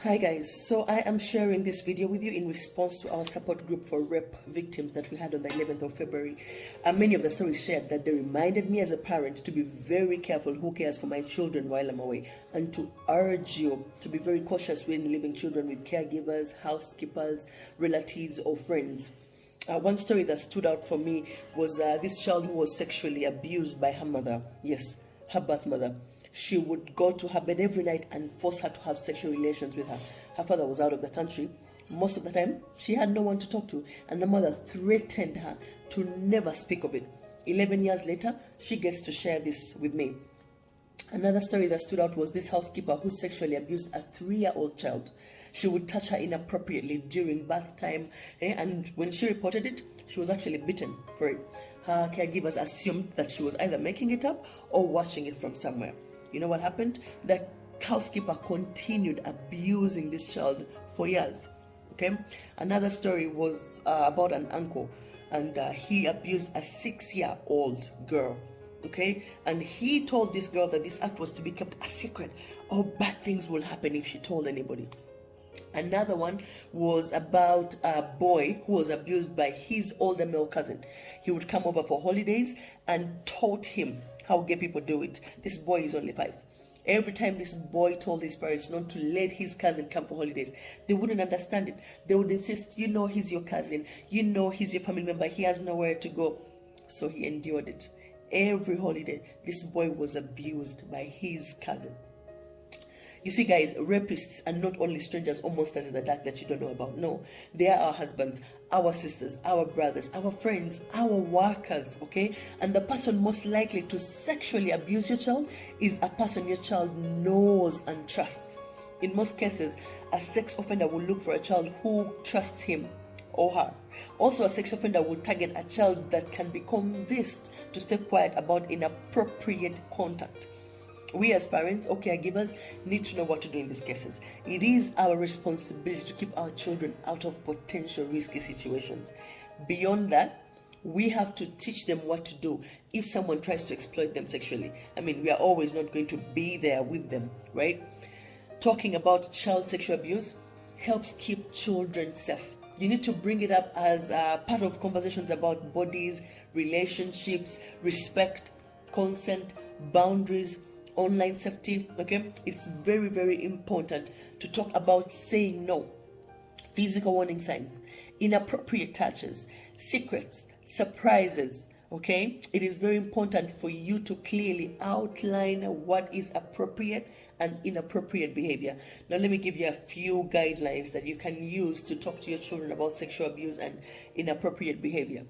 Hi guys, so I am sharing this video with you in response to our support group for rape victims that we had on the 11th of February. Many of the stories shared that they reminded me as a parent to be very careful who cares for my children while I'm away, and to urge you to be very cautious when leaving children with caregivers, housekeepers, relatives or friends. One story that stood out for me was this child who was sexually abused by her mother. Yes, her birth mother. She would go to her bed every night and force her to have sexual relations with her. Her father was out of the country. Most of the time, she had no one to talk to, and the mother threatened her to never speak of it. 11 years later, she gets to share this with me. Another story that stood out was this housekeeper who sexually abused a 3-year-old child. She would touch her inappropriately during bath time, and when she reported it, she was actually beaten for it. Her caregivers assumed that she was either making it up or watching it from somewhere. You know what happened? The housekeeper continued abusing this child for years. Okay. Another story was about an uncle, and he abused a 6-year-old girl. Okay, and he told this girl that this act was to be kept a secret, or bad things will happen if she told anybody. Another one was about a boy who was abused by his older male cousin. He would come over for holidays and taught him how gay people do it. This boy is only 5. Every time this boy told his parents not to let his cousin come for holidays, they wouldn't understand it. They would insist, you know, he's your cousin, you know, he's your family member, he has nowhere to go. So he endured it. Every holiday, this boy was abused by his cousin. You see, guys, rapists are not only strangers or monsters in the dark that you don't know about. No, they are our husbands, our sisters, our brothers, our friends, our workers, okay? And the person most likely to sexually abuse your child is a person your child knows and trusts. In most cases, a sex offender will look for a child who trusts him or her. Also, a sex offender will target a child that can be convinced to stay quiet about inappropriate contact. We as parents or caregivers need to know what to do in these cases. It is our responsibility to keep our children out of potential risky situations. Beyond that, we have to teach them what to do if someone tries to exploit them sexually. I mean, we are always not going to be there with them, right? Talking about child sexual abuse helps keep children safe. You need to bring it up as part of conversations about bodies, relationships, respect, consent, boundaries, online safety. Okay, it's very, very important to talk about saying no, physical warning signs, inappropriate touches, secrets, surprises. Okay, it is very important for you to clearly outline what is appropriate and inappropriate behavior. Now let me give you a few guidelines that you can use to talk to your children about sexual abuse and inappropriate behavior.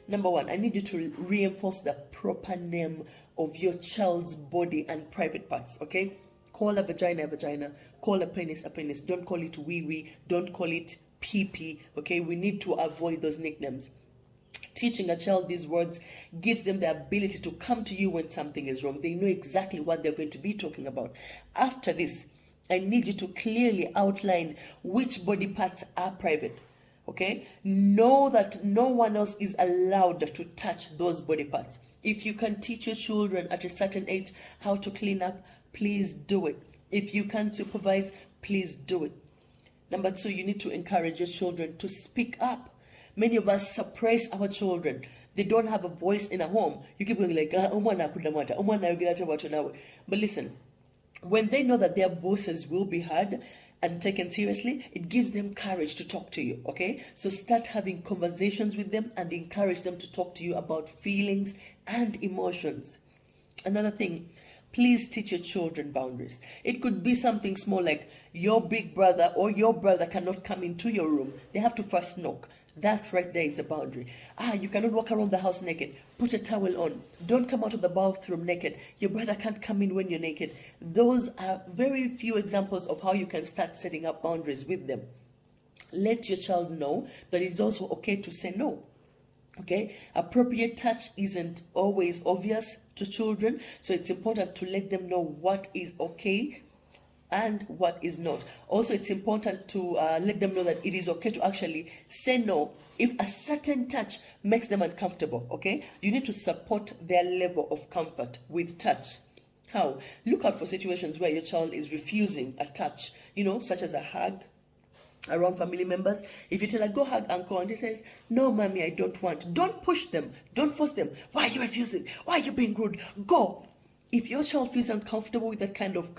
Number 1, I need you to reinforce the proper name of your child's body and private parts, okay? Call a vagina, call a penis. Don't call it wee-wee, don't call it pee-pee, okay? We need to avoid those nicknames. Teaching a child these words gives them the ability to come to you when something is wrong. They know exactly what they're going to be talking about. After this, I need you to clearly outline which body parts are private. Okay, know that no one else is allowed to touch those body parts. If you can teach your children at a certain age how to clean up, please do it. If you can supervise, please do it. Number 2, you need to encourage your children to speak up. Many of us suppress our children. They don't have a voice in a home. You keep going like, but listen, when they know that their voices will be heard and taken seriously, it gives them courage to talk to you, okay? So start having conversations with them and encourage them to talk to you about feelings and emotions. Another thing, please teach your children boundaries. It could be something small like your big brother or your brother cannot come into your room. They have to first knock. That right there is a boundary. You cannot walk around the house naked. Put a towel on. Don't come out of the bathroom naked. Your brother can't come in when you're naked. Those are very few examples of how you can start setting up boundaries with them. Let your child know that it's also okay to say no. Okay? Appropriate touch isn't always obvious to children, so it's important to let them know what is okay and what is not. Also, it's important to let them know that it is okay to actually say no if a certain touch makes them uncomfortable, okay? You need to support their level of comfort with touch. How? Look out for situations where your child is refusing a touch, such as a hug around family members. If you tell her, go hug uncle, and he says, no, mommy, I don't want. Don't push them. Don't force them. Why are you refusing? Why are you being rude? Go. If your child feels uncomfortable with that kind of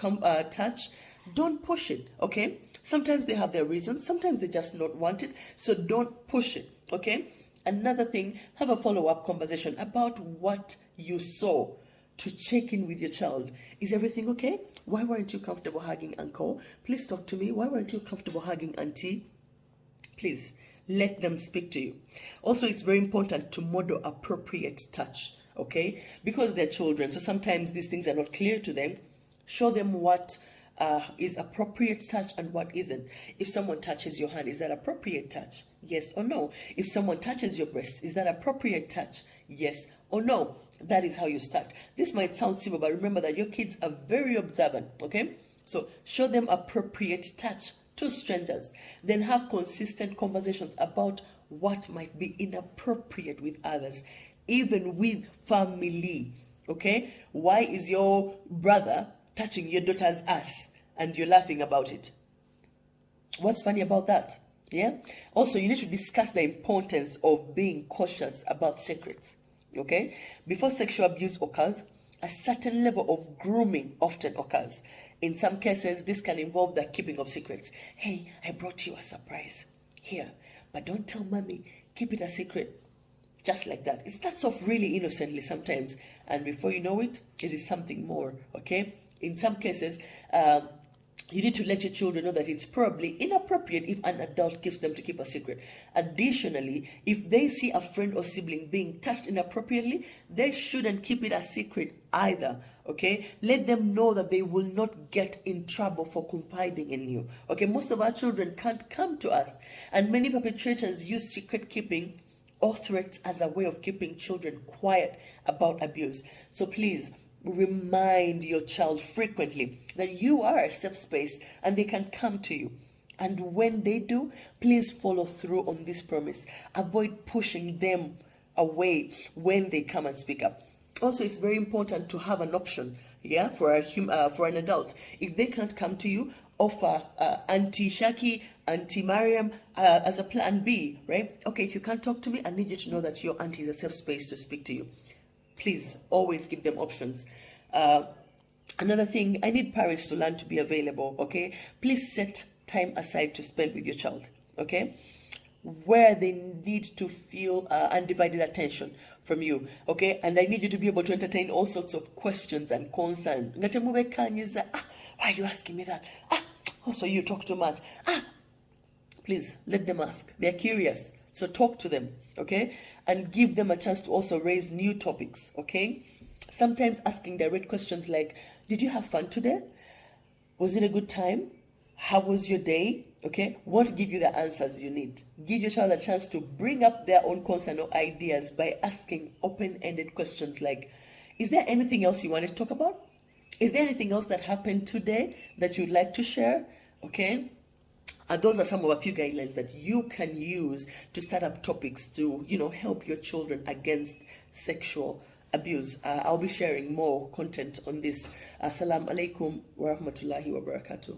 touch, don't push it, okay? Sometimes they have their reasons. Sometimes they just not want it. So don't push it, okay? Another thing, have a follow-up conversation about what you saw, to check in with your child. Is everything okay? Why weren't you comfortable hugging uncle? Please talk to me. Why weren't you comfortable hugging auntie? Please let them speak to you. Also, it's very important to model appropriate touch, okay? Because they're children, so sometimes these things are not clear to them. Show them what is appropriate touch and what isn't. If someone touches your hand, is that appropriate touch? Yes or no? If someone touches your breast, is that appropriate touch? Yes or no? That is how you start. This might sound simple, but remember that your kids are very observant, okay? So show them appropriate touch to strangers. Then have consistent conversations about what might be inappropriate with others, even with family, okay? Why is your brother touching your daughter's ass and you're laughing about it? What's funny about that? Yeah. Also, you need to discuss the importance of being cautious about secrets, okay? Before sexual abuse occurs, a certain level of grooming often occurs. In some cases, this can involve the keeping of secrets. Hey, I brought you a surprise here, but don't tell mommy. Keep it a secret. Just like that. It starts off really innocently sometimes, and before you know it, it is something more, okay? In some cases, you need to let your children know that it's probably inappropriate if an adult gives them to keep a secret. Additionally, if they see a friend or sibling being touched inappropriately, they shouldn't keep it a secret either, okay? Let them know that they will not get in trouble for confiding in you, okay? Most of our children can't come to us, and many perpetrators use secret keeping or threats as a way of keeping children quiet about abuse. So please, remind your child frequently that you are a safe space and they can come to you. And when they do, please follow through on this promise. Avoid pushing them away when they come and speak up. Also, it's very important to have an option, yeah, for an adult. If they can't come to you, offer Auntie Shaki, Auntie Mariam as a plan B, right? Okay, if you can't talk to me, I need you to know that your auntie is a safe space to speak to you. Please always give them options. Another thing, I need parents to learn to be available, okay? Please set time aside to spend with your child, okay? Where they need to feel undivided attention from you, okay? And I need you to be able to entertain all sorts of questions and concerns. Why are you asking me that? Also, you talk too much. Please let them ask. They're curious, so talk to them, okay? And give them a chance to also raise new topics, okay? Sometimes asking direct questions like, did you have fun today? Was it a good time? How was your day? Okay, won't give you the answers you need. Give your child a chance to bring up their own concern or ideas by asking open-ended questions like, is there anything else you want to talk about? Is there anything else that happened today that you'd like to share? Okay. And those are some of a few guidelines that you can use to start up topics to, help your children against sexual abuse. I'll be sharing more content on this. Assalamu alaikum warahmatullahi wabarakatuh.